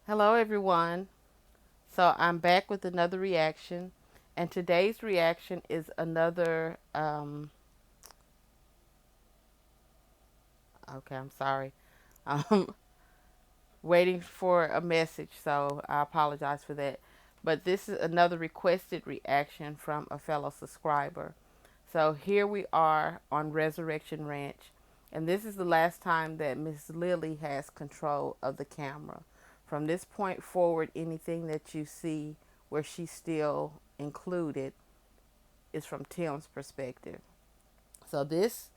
Hello, everyone. So I'm back with another reaction, and today's reaction is another. Okay, I'm sorry. I'm waiting for a message, so I apologize for that. But this is another requested reaction from a fellow subscriber. So here we are on Resurrection Ranch, and this is the last time that Miss Lily has control of the camera. From this point forward, anything that you see where she's still included is from Tim's perspective. So this,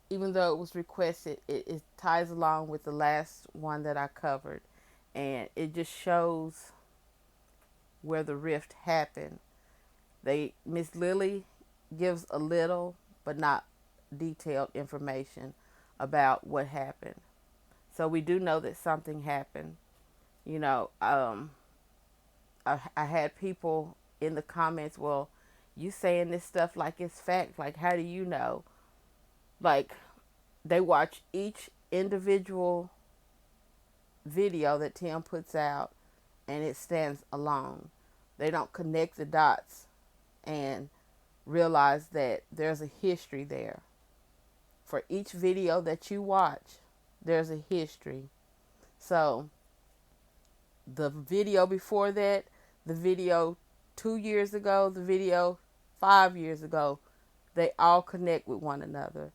even though it was requested, it ties along with the last one that I covered, and it just shows where the rift happened. They Miss Lily gives a little but not detailed information about what happened. So we do know that something happened. You know, I had people in the comments, well, you saying this stuff like it's fact. Like, how do you know? Like, they watch each individual video that Tim puts out and it stands alone. They don't connect the dots and realize that there's a history there. For each video that you watch, there's a history. So the video before that, the video 2 years ago, the video 5 years ago, they all connect with one another.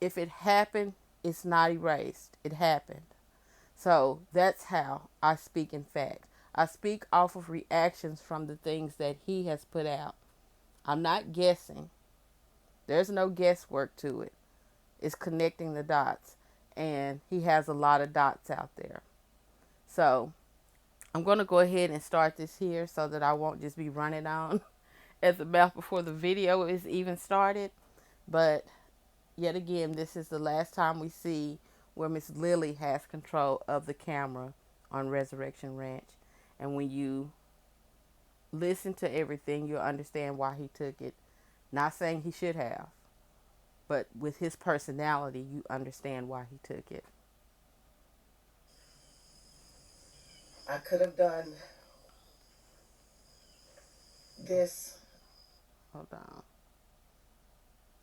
If it happened, it's not erased. It happened. So that's how I speak in fact. I speak off of reactions from the things that he has put out. I'm not guessing. There's no guesswork to it. It's connecting the dots. And he has a lot of dots out there. So I'm going to go ahead and start this here so that I won't just be running on at the mouth before the video is even started. But yet again, this is the last time we see where Miss Lily has control of the camera on Resurrection Ranch. And when you listen to everything, you'll understand why he took it. Not saying he should have, but with his personality, you understand why he took it. I could have done this. Hold on.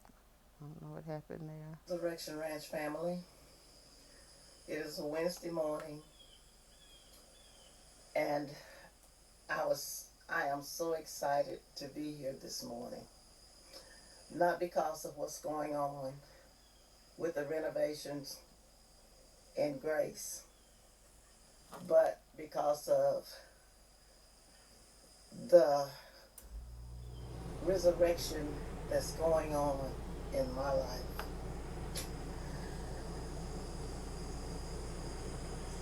I don't know what happened there. Resurrection Ranch family. It is a Wednesday morning, and I am so excited to be here this morning. Not because of what's going on with the renovations in Grace, but because of the resurrection that's going on in my life.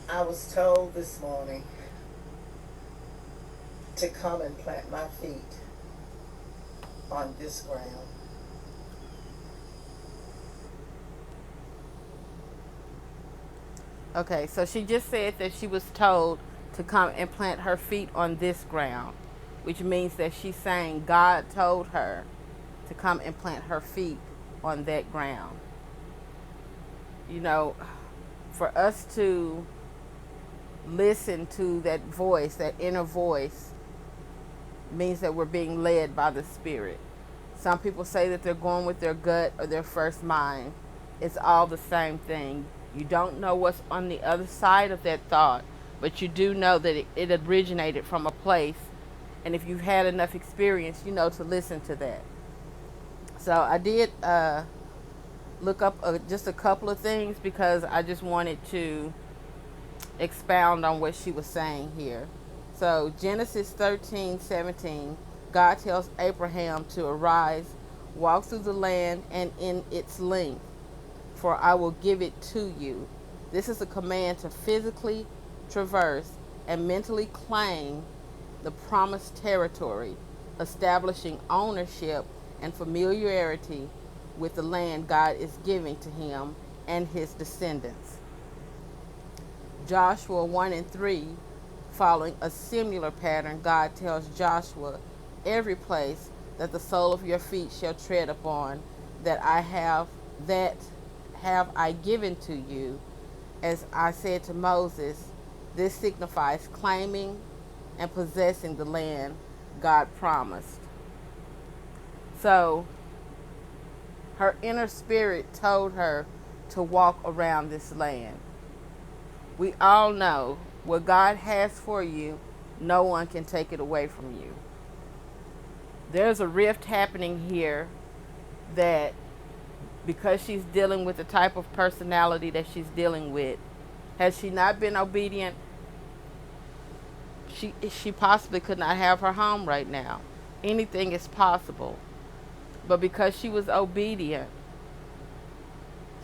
I was told this morning to come and plant my feet on this ground. Okay, so she just said that she was told to come and plant her feet on this ground, which means that she's saying God told her to come and plant her feet on that ground. You know, for us to listen to that voice, that inner voice, means that we're being led by the Spirit. Some people say that they're going with their gut or their first mind. It's all the same thing. You don't know what's on the other side of that thought, but you do know that it originated from a place. And if you've had enough experience, you know to listen to that. So I did look up just a couple of things because I just wanted to expound on what she was saying here. So Genesis 13:17, God tells Abraham to arise, walk through the land and in its length, for I will give it to you. This is a command to physically traverse and mentally claim the promised territory, establishing ownership and familiarity with the land God is giving to him and his descendants. Joshua 1 and 3, following a similar pattern, God tells Joshua, every place that the sole of your feet shall tread upon, that have I given to you, as I said to Moses, This signifies claiming and possessing the land God promised. So her inner spirit told her to walk around this land. We all know what God has for you, no one can take it away from you. There's a rift happening here that because she's dealing with the type of personality that she's dealing with, had she not been obedient, she possibly could not have her home right now. Anything is possible. But because she was obedient,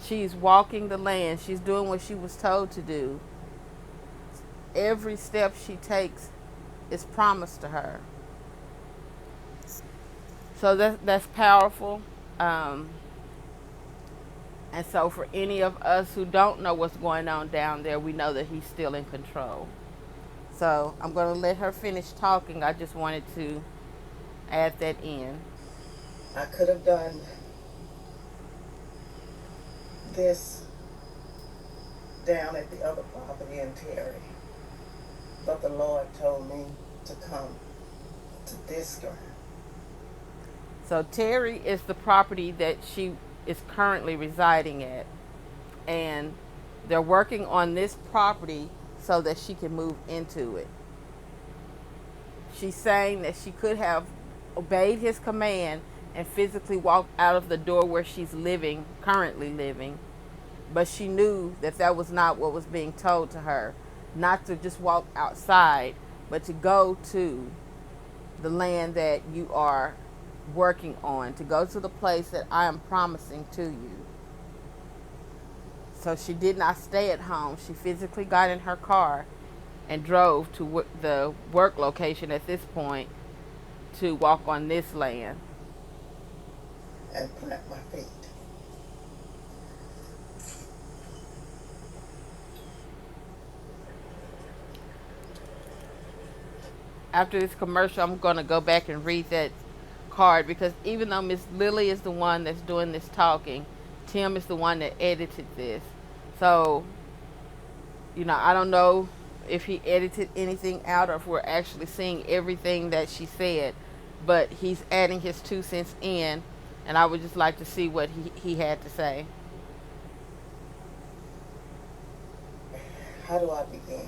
she's walking the land. She's doing what she was told to do. Every step she takes is promised to her. So that's powerful. Um, and so for any of us who don't know what's going on down there, we know that he's still in control. So I'm going to let her finish talking. I just wanted to add that in. I could have done this down at the other property in Terry, but the Lord told me to come to this ground. So Terry is the property that she is currently residing at. And they're working on this property so that she can move into it. She's saying that she could have obeyed his command and physically walked out of the door where she's living, currently living, but she knew that that was not what was being told to her. Not to just walk outside, but to go to the land that you are working on, to go to the place that I am promising to you. So she did not stay at home. She physically got in her car and drove to the work location at this point to walk on this land. And plant my feet. After this commercial, I'm going to go back and read that card because even though Miss Lily is the one that's doing this talking, Tim is the one that edited this. So, I don't know if he edited anything out or if we're actually seeing everything that she said, but he's adding his 2 cents in, and I would just like to see what he had to say. How do I begin?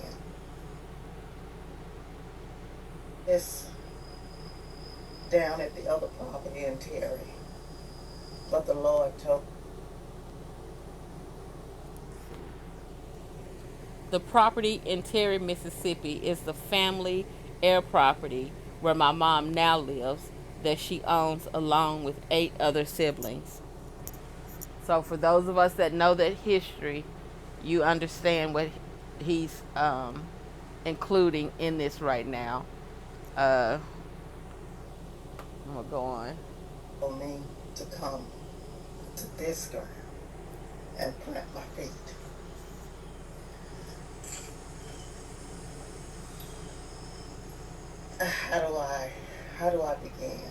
This down at the other property in Terry, but the Lord told. The property in Terry, Mississippi is the family heir property where my mom now lives that she owns along with 8 other siblings. So for those of us that know that history, you understand what he's including in this right now. I'm going to go on. Told me to come to this ground and plant my feet. How do I begin?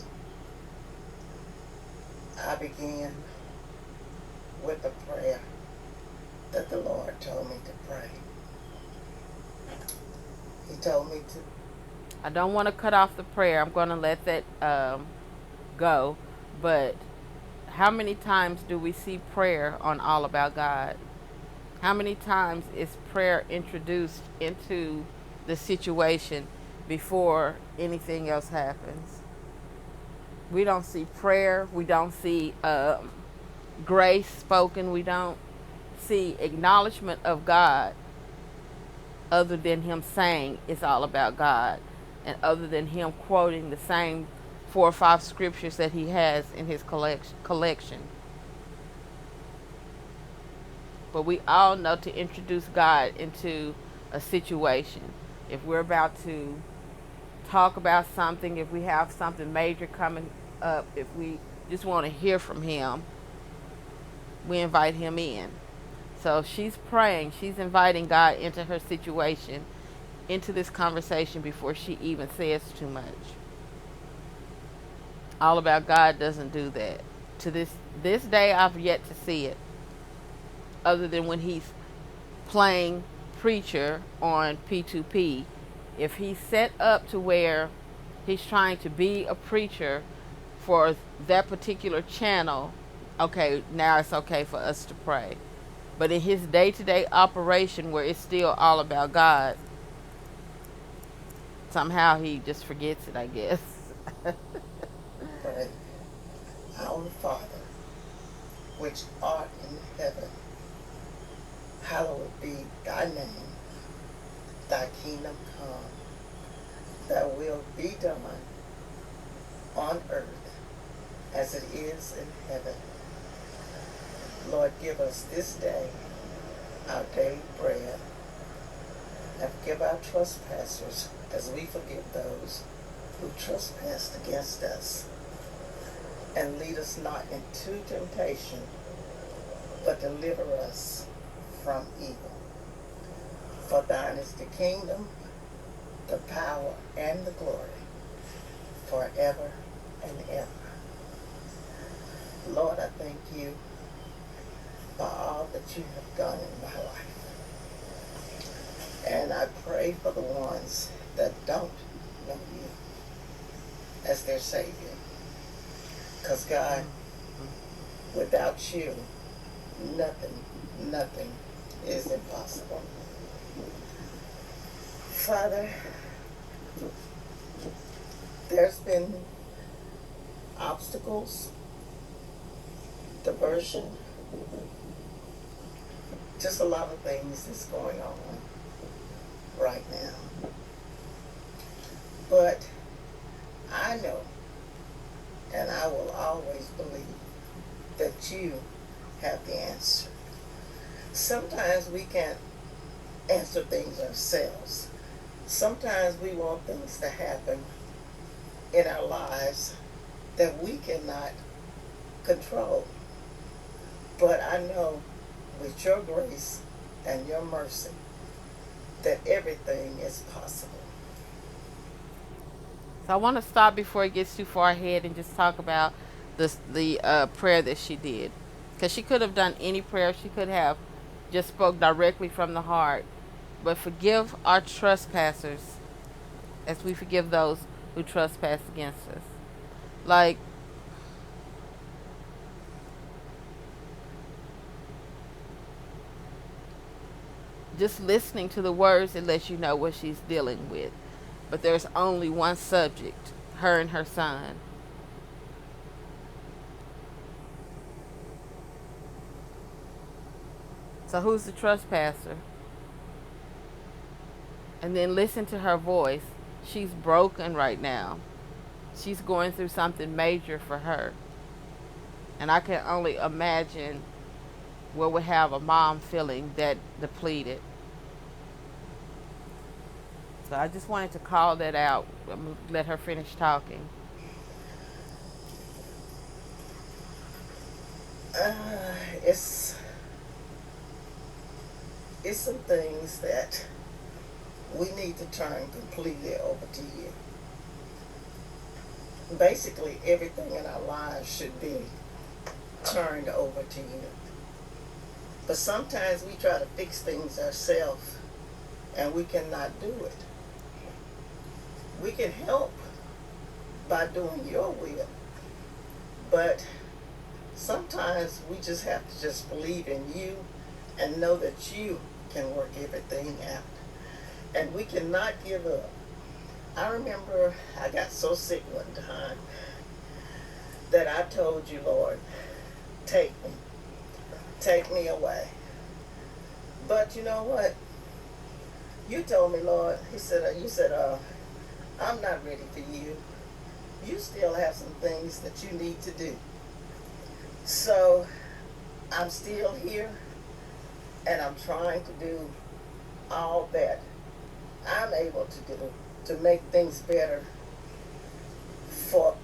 I began with a prayer that the Lord told me to pray. He told me to. I don't want to cut off the prayer. I'm going to let that go. But how many times do we see prayer on All About God? How many times is prayer introduced into the situation before anything else happens? We don't see prayer. We don't see grace spoken. We don't see acknowledgement of God other than him saying it's all about God, and other than him quoting the same 4 or 5 scriptures that he has in his collection. But we all know to introduce God into a situation. If we're about to talk about something, if we have something major coming up, if we just want to hear from him, we invite him in. So she's praying, she's inviting God into her situation, into this conversation before she even says too much. All About God doesn't do that. To this day, I've yet to see it, other than when he's playing preacher on P2P, if he's set up to where he's trying to be a preacher for that particular channel, okay, now it's okay for us to pray. But in his day to day operation, where it's still all about God, somehow he just forgets it, I guess. Pray. Our Father, which art in heaven, hallowed be thy name. Thy kingdom come. Thy will be done on earth as it is in heaven. Lord, give us this day our daily bread, and forgive our trespassers as we forgive those who trespass against us. And lead us not into temptation, but deliver us from evil. For thine is the kingdom, the power, and the glory, forever and ever. Lord, I thank you for all that you have done in my life. And I pray for the ones that don't know you as their Savior. Because God, without you, nothing is impossible. Father, there's been obstacles, diversion, just a lot of things that's going on right now. But I know, and I will always believe, that you have the answer. Sometimes we can't answer things ourselves. Sometimes we want things to happen in our lives that we cannot control. But I know with your grace and your mercy that everything is possible. So I want to stop before it gets too far ahead and just talk about the prayer that she did, because she could have done any prayer. She could have just spoke directly from the heart. But forgive our trespassers as we forgive those who trespass against us. Like, just listening to the words, it lets you know what she's dealing with. But there's only one subject, her and her son. So who's the trespasser? And then listen to her voice. She's broken right now. She's going through something major for her. And I can only imagine what would have a mom feeling that depleted. So I just wanted to call that out. I'm gonna let her finish talking. Uh, it's it's some things that we need to turn completely over to you. Basically, everything in our lives should be turned over to you. But sometimes we try to fix things ourselves and we cannot do it. We can help by doing your will, but sometimes we just have to just believe in you and know that you can work everything out. And we cannot give up. I remember I got so sick one time that I told you, Lord, take me away. But you know what? You told me, Lord, you said, I'm not ready for you. You still have some things that you need to do. So I'm still here and I'm trying to do all that I'm able to do to make things better for.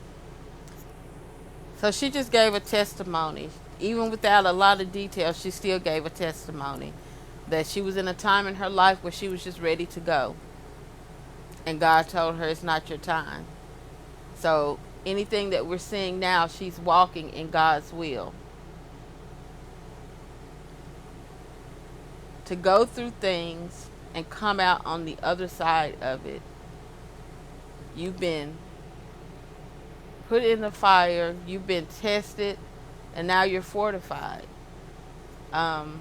So she just gave a testimony. Even without a lot of details, she still gave a testimony that she was in a time in her life where she was just ready to go. And God told her it's not your time. So anything that we're seeing now, she's walking in God's will. to go through things and come out on the other side of it. You've been put in the fire, you've been tested, and now you're fortified. Um,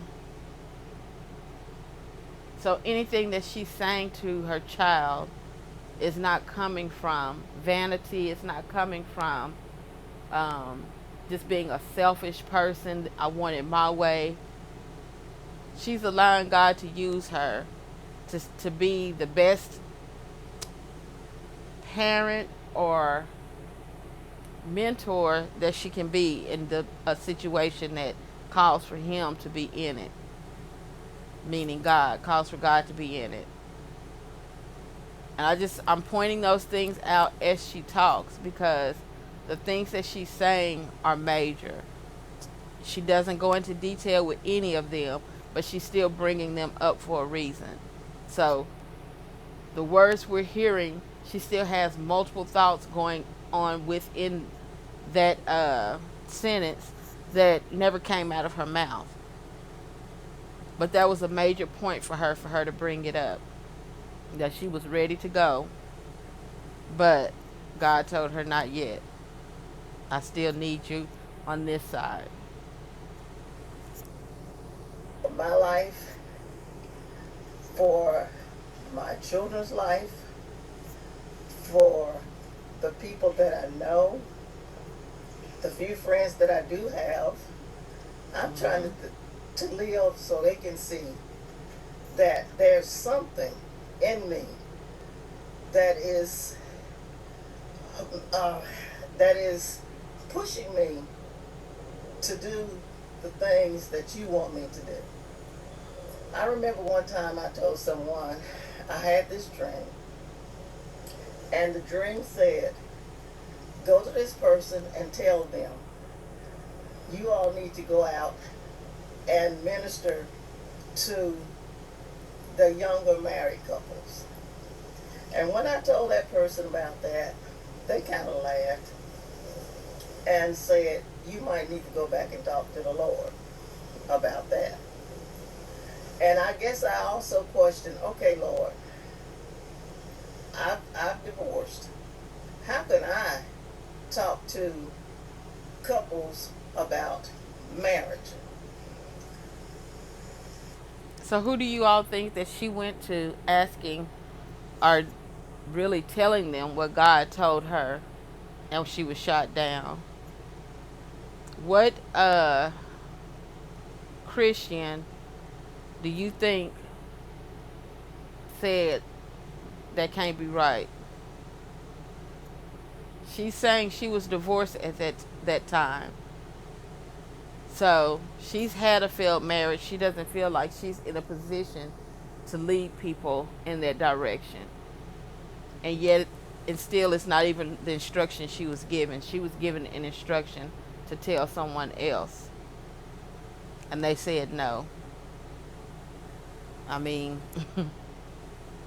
so anything that she's saying to her child is not coming from vanity, it's not coming from um, just being a selfish person. I want it my way. She's allowing God to use her to be the best parent or mentor that she can be in a situation that calls for him to be in it, meaning God calls for God to be in it. And I'm pointing those things out as she talks because the things that she's saying are major. She doesn't go into detail with any of them, but she's still bringing them up for a reason. So the words we're hearing, she still has multiple thoughts going on within that sentence that never came out of her mouth. But that was a major point for her to bring it up. That she was ready to go, but God told her not yet. I still need you on this side. My life, for my children's life, for the people that I know, the few friends that I do have. I'm trying to live so they can see that there's something in me that is uh, that is pushing me to do the things that you want me to do. I remember one time I told someone I had this dream, and the dream said, go to this person and tell them you all need to go out and minister to the younger married couples. And when I told that person about that, they kind of laughed and said, you might need to go back and talk to the Lord about that. And I guess I also questioned, okay, Lord, I've divorced. How can I talk to couples about marriage? So who do you all think that she went to asking or really telling them what God told her and she was shot down? What Christian do you think said that can't be right? She's saying she was divorced at that time. So she's had a failed marriage. She doesn't feel like she's in a position to lead people in that direction. And yet, and still, it's not even the instruction she was given. She was given an instruction to tell someone else. And they said no. I mean,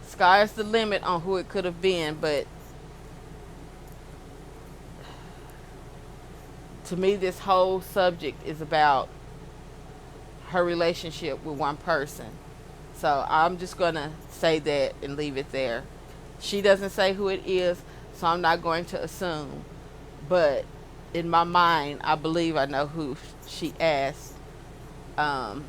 sky's the limit on who it could have been, but to me, this whole subject is about her relationship with one person. So I'm just going to say that and leave it there. She doesn't say who it is, so I'm not going to assume. But in my mind, I believe I know who she asked um,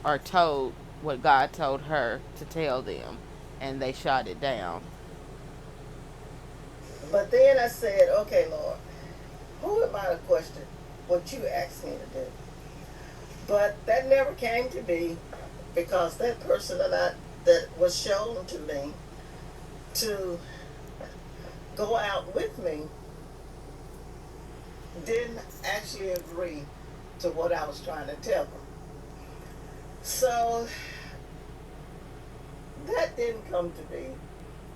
or told what God told her to tell them, and they shot it down. But then I said, okay, Lord, who am I to question what you asked me to do? But that never came to be because that person that was shown to me to go out with me didn't actually agree to what I was trying to tell them. So that didn't come to be.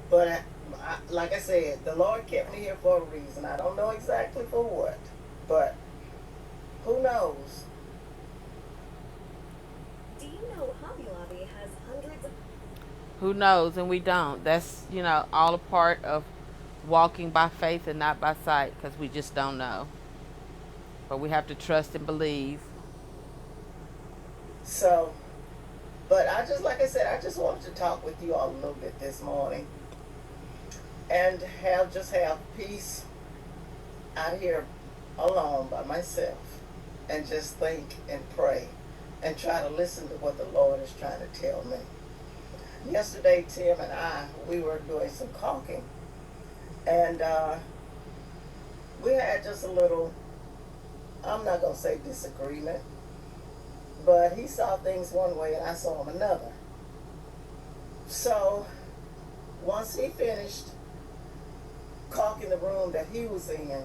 But like I said, the Lord kept me here for a reason. I don't know exactly for what, but who knows? Do you know Hobby Lobby has hundreds of... Who knows? And we don't. That's, all a part of walking by faith and not by sight because we just don't know. But we have to trust and believe. So But I just, like I said, I just wanted to talk with you all a little bit this morning and have peace out here alone by myself and just think and pray and try to listen to what the Lord is trying to tell me. Yesterday, Tim and I, we were doing some caulking, and we had just a little, I'm not going to say disagreement, but he saw things one way and I saw them another. So once he finished caulking the room that he was in,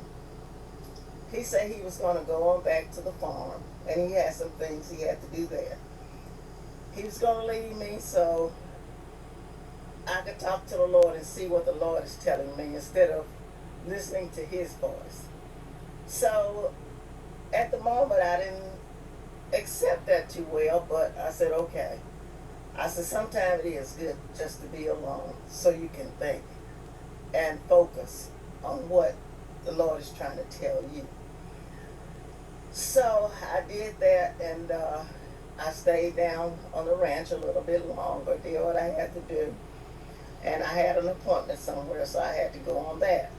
he said he was going to go on back to the farm and he had some things he had to do there. He was going to leave me so I could talk to the Lord and see what the Lord is telling me instead of listening to his voice. So at the moment I didn't accept that too well, but I said, okay. I said, sometimes it is good just to be alone so you can think and focus on what the Lord is trying to tell you. So I did that, and I stayed down on the ranch a little bit longer, did what I had to do. And I had an appointment somewhere, so I had to go on that.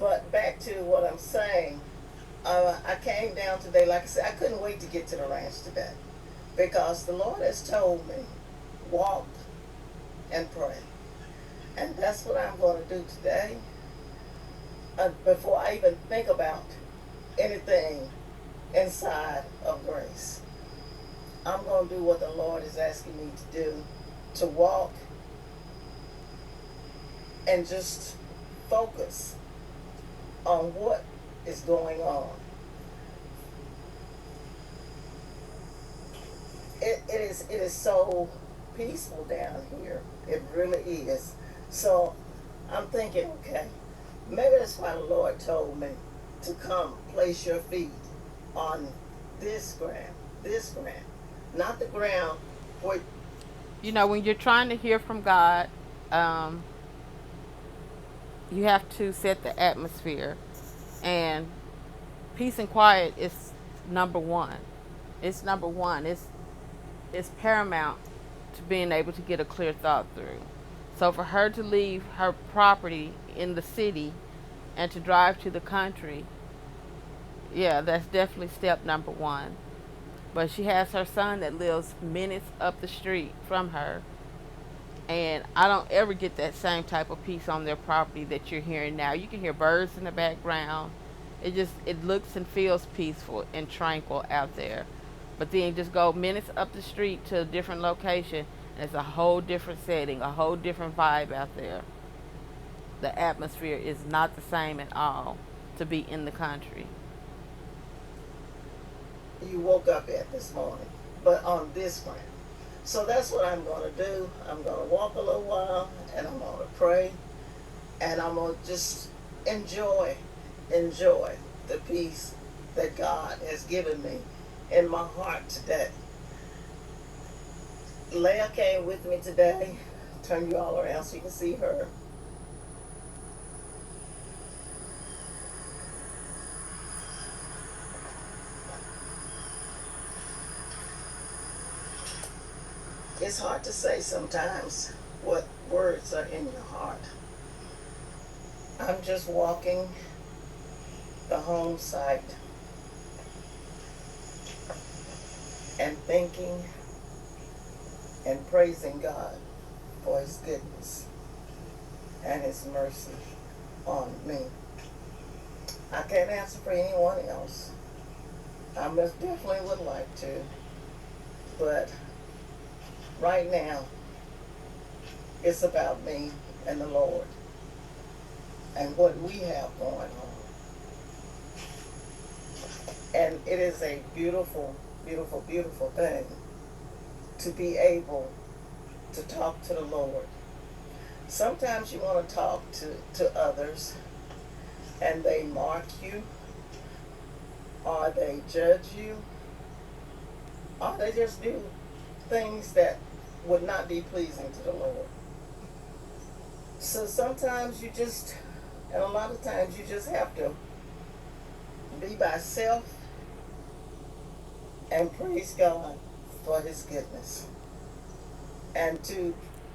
But back to what I'm saying, I came down today, like I said, I couldn't wait to get to the ranch today because the Lord has told me, walk and pray. And that's what I'm going to do today. Before I even think about anything inside of grace, I'm going to do what the Lord is asking me to do, to walk and just focus on what is going on. It is so peaceful down here. It really is. So I'm thinking, okay, maybe that's why the Lord told me to come place your feet on this ground, not the ground where. You know, when you're trying to hear from God, um, you have to set the atmosphere, and peace and quiet is number one. It's number one. It's paramount to being able to get a clear thought through. So for her to leave her property in the city and to drive to the country, yeah, that's definitely step number one. But she has her son that lives minutes up the street from her, and I don't ever get that same type of peace on their property that you're hearing now. You can hear birds in the background. It looks and feels peaceful and tranquil out there. But then just go minutes up the street to a different location and it's a whole different setting, a whole different vibe out there. The atmosphere is not the same at all to be in the country. You woke up at this morning, but on this ground. So that's what I'm going to do. I'm going to walk a little while and I'm going to pray and I'm going to just enjoy the peace that God has given me in my heart today. Leah came with me today. Turn you all around so you can see her. It's hard to say sometimes what words are in your heart. I'm just walking the home site and thinking and praising God for his goodness and his mercy on me. I can't answer for anyone else. I most definitely would like to, but right now it's about me and the Lord and what we have going on. And it is a beautiful, beautiful, beautiful thing to be able to talk to the Lord. Sometimes you want to talk to others and they mark you or they judge you or they just do things that would not be pleasing to the Lord. So sometimes you just, and a lot of times you just have to be by self and praise God for his goodness. And to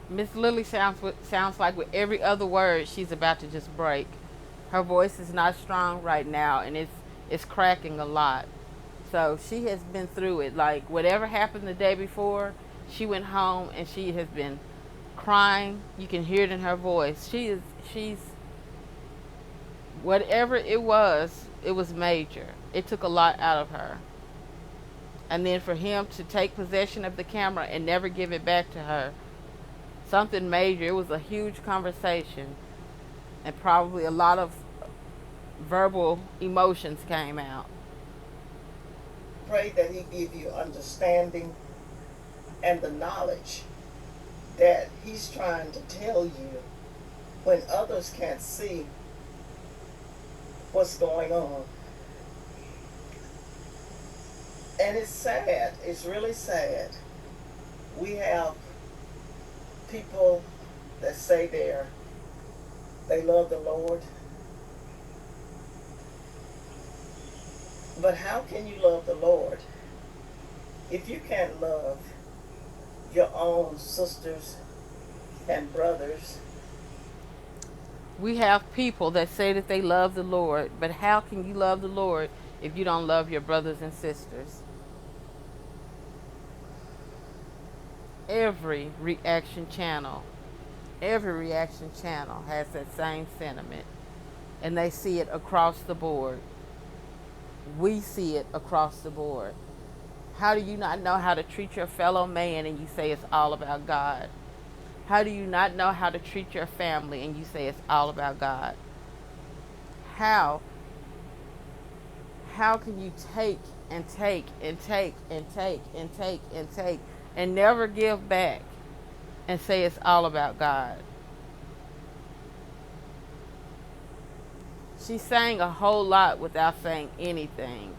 Miss Lily sounds like with every other word she's about to just break. Her voice is not strong right now, and it's cracking a lot. So she has been through it. Like whatever happened the day before, she went home and she has been crying. You can hear it in her voice. She's whatever it was major. It took a lot out of her. And then for him to take possession of the camera and never give it back to her, something major. It was a huge conversation, and probably a lot of verbal emotions came out. pray that He give you understanding and the knowledge that He's trying to tell you when others can't see what's going on. And it's sad. It's really sad. We have people that say they love the Lord. But how can you love the Lord if you can't love your own sisters and brothers? We have people that say that they love the Lord, but how can you love the Lord if you don't love your brothers and sisters? Every reaction channel, every reaction channel has that same sentiment, and they see it across the board. We see it across the board. How do you not know how to treat your fellow man and you say it's all about God? How do you not know how to treat your family and you say it's all about God? How? How can you take and take and take and take and take and take and never give back and say it's all about God? She sang a whole lot without saying anything.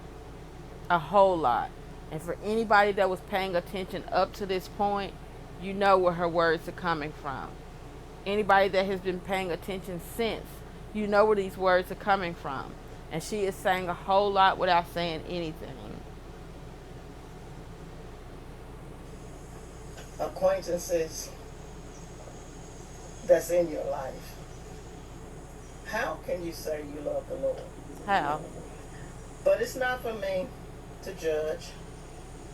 A whole lot. And for anybody that was paying attention up to this point, you know where her words are coming from. Anybody that has been paying attention since, you know where these words are coming from. And she is saying a whole lot without saying anything. Acquaintances that's in your life. How can you say you love the Lord? How? But it's not for me to judge.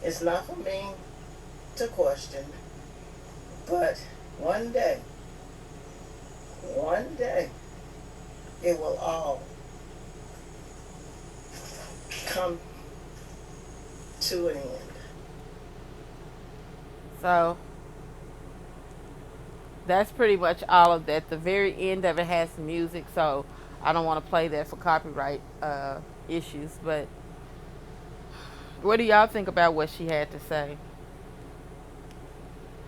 It's not for me to question. But one day, it will all come to an end. So that's pretty much all of that. The very end of it has some music, so I don't want to play that for copyright issues. But what do y'all think about what she had to say?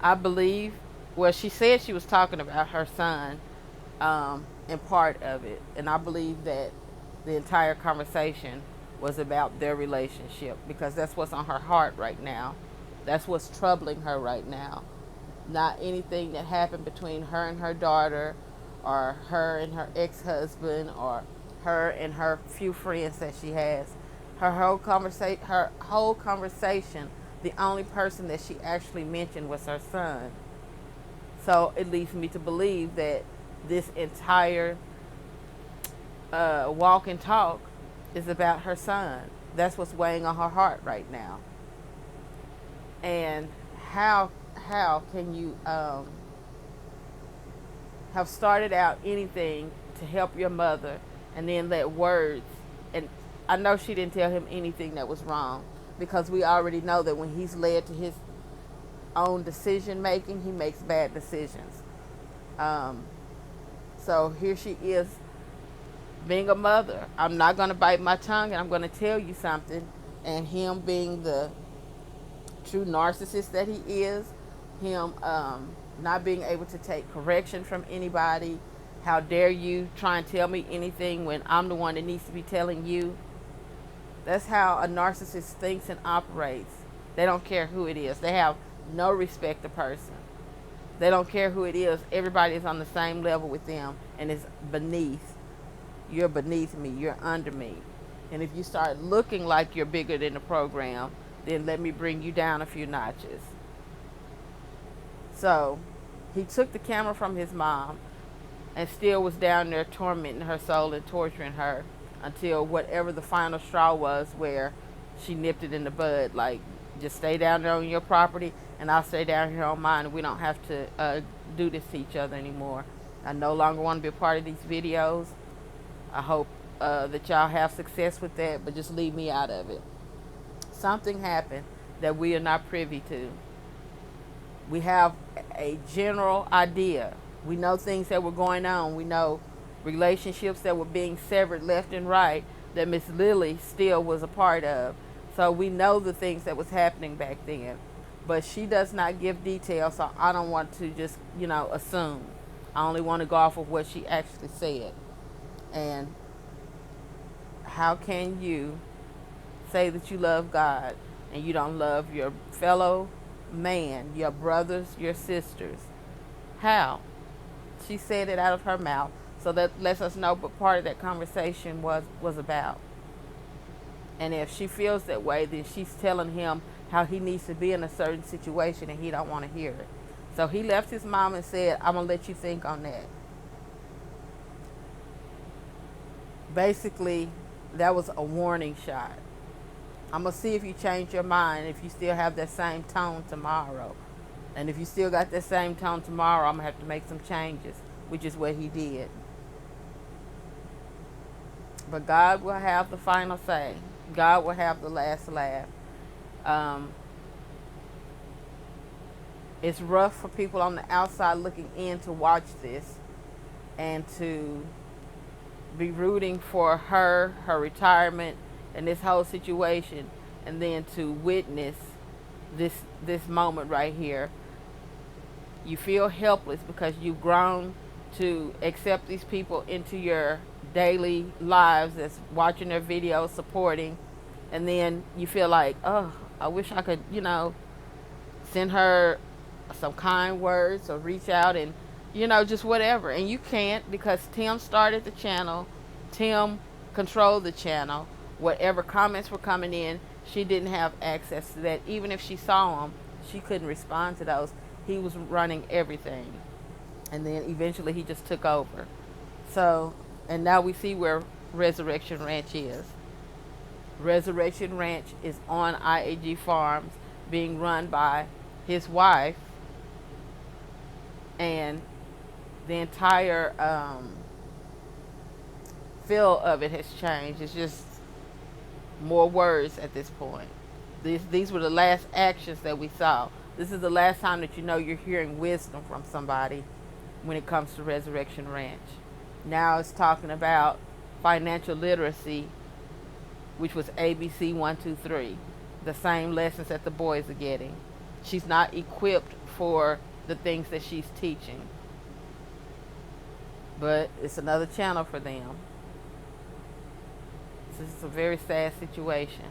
I believe, well, she said she was talking about her son in part of it. And I believe that the entire conversation was about their relationship because that's what's on her heart right now. That's what's troubling her right now. Not anything that happened between her and her daughter or her and her ex-husband or her and her few friends that she has. Her whole conversation, the only person that she actually mentioned was her son. So it leads me to believe that this entire walk and talk is about her son. That's what's weighing on her heart right now. And how can you have started out anything to help your mother and then let words, and I know she didn't tell him anything that was wrong because we already know that when he's led to his own decision making, he makes bad decisions. So here she is being a mother. I'm not going to bite my tongue and I'm going to tell you something. And him being the true narcissist that he is, him not being able to take correction from anybody. How dare you try and tell me anything when I'm the one that needs to be telling you? That's how a narcissist thinks and operates. They don't care who it is. They have no respect to person. They don't care who it is. Everybody is on the same level with them and is beneath. You're beneath me. You're under me. And if you start looking like you're bigger than the program, then let me bring you down a few notches. So he took the camera from his mom and still was down there tormenting her soul and torturing her until whatever the final straw was, where she nipped it in the bud. Like, just stay down there on your property and I'll stay down here on mine, and we don't have to do this to each other anymore. I no longer want to be a part of these videos. I hope that y'all have success with that, but just leave me out of it. Something happened that we are not privy to. We have a general idea. We know things that were going on. We know relationships that were being severed left and right that Miss Lily still was a part of. So we know the things that was happening back then. But she does not give details, so I don't want to just, assume. I only want to go off of what she actually said. And how can you say that you love God and you don't love your fellow man, your brothers, your sisters? How? She said it out of her mouth. So that lets us know what part of that conversation was about. And if she feels that way, then she's telling him how he needs to be in a certain situation and he don't want to hear it. So he left his mom and said, I'm going to let you think on that. Basically, that was a warning shot. I'm going to see if you change your mind, if you still have that same tone tomorrow. And if you still got that same tone tomorrow, I'm going to have to make some changes, which is what he did. But God will have the final say. God will have the last laugh. It's rough for people on the outside looking in to watch this and to be rooting for her retirement, and this whole situation, and then to witness this moment right here. You feel helpless because you've grown to accept these people into your daily lives, as watching their videos, supporting, and then you feel like, oh, I wish I could, send her some kind words or reach out and, just whatever. And you can't, because Tim started the channel. Tim controlled the channel. Whatever comments were coming in, she didn't have access to that. Even if she saw them, she couldn't respond to those. He was running everything. And then eventually he just took over. So, and now we see where Resurrection Ranch is. Resurrection Ranch is on IAG Farms, being run by his wife, and the entire feel of it has changed. It's just more words at this point. These were the last actions that we saw. This is the last time that you're hearing wisdom from somebody when it comes to Resurrection Ranch. Now it's talking about financial literacy, which was ABC 1, 2, 3. The same lessons that the boys are getting. She's not equipped for the things that she's teaching. But it's another channel for them. This is a very sad situation.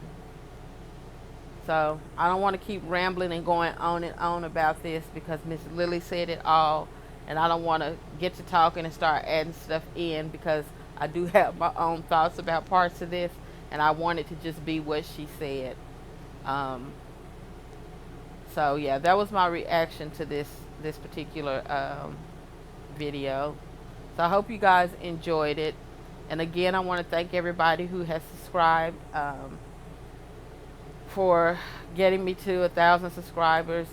So I don't want to keep rambling and going on and on about this, because Miss Lily said it all, and I don't want to get to talking and start adding stuff in, because I do have my own thoughts about parts of this, and I want it to just be what she said. So yeah, that was my reaction to this particular video. So I hope you guys enjoyed it. And again, I want to thank everybody who has subscribed, for getting me to 1,000 subscribers.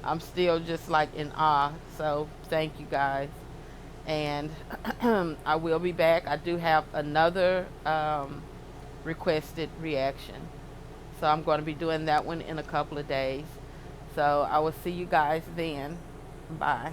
I'm still just like in awe. So thank you guys. And I will be back. I do have another requested reaction. So I'm going to be doing that one in a couple of days. So I will see you guys then. Bye.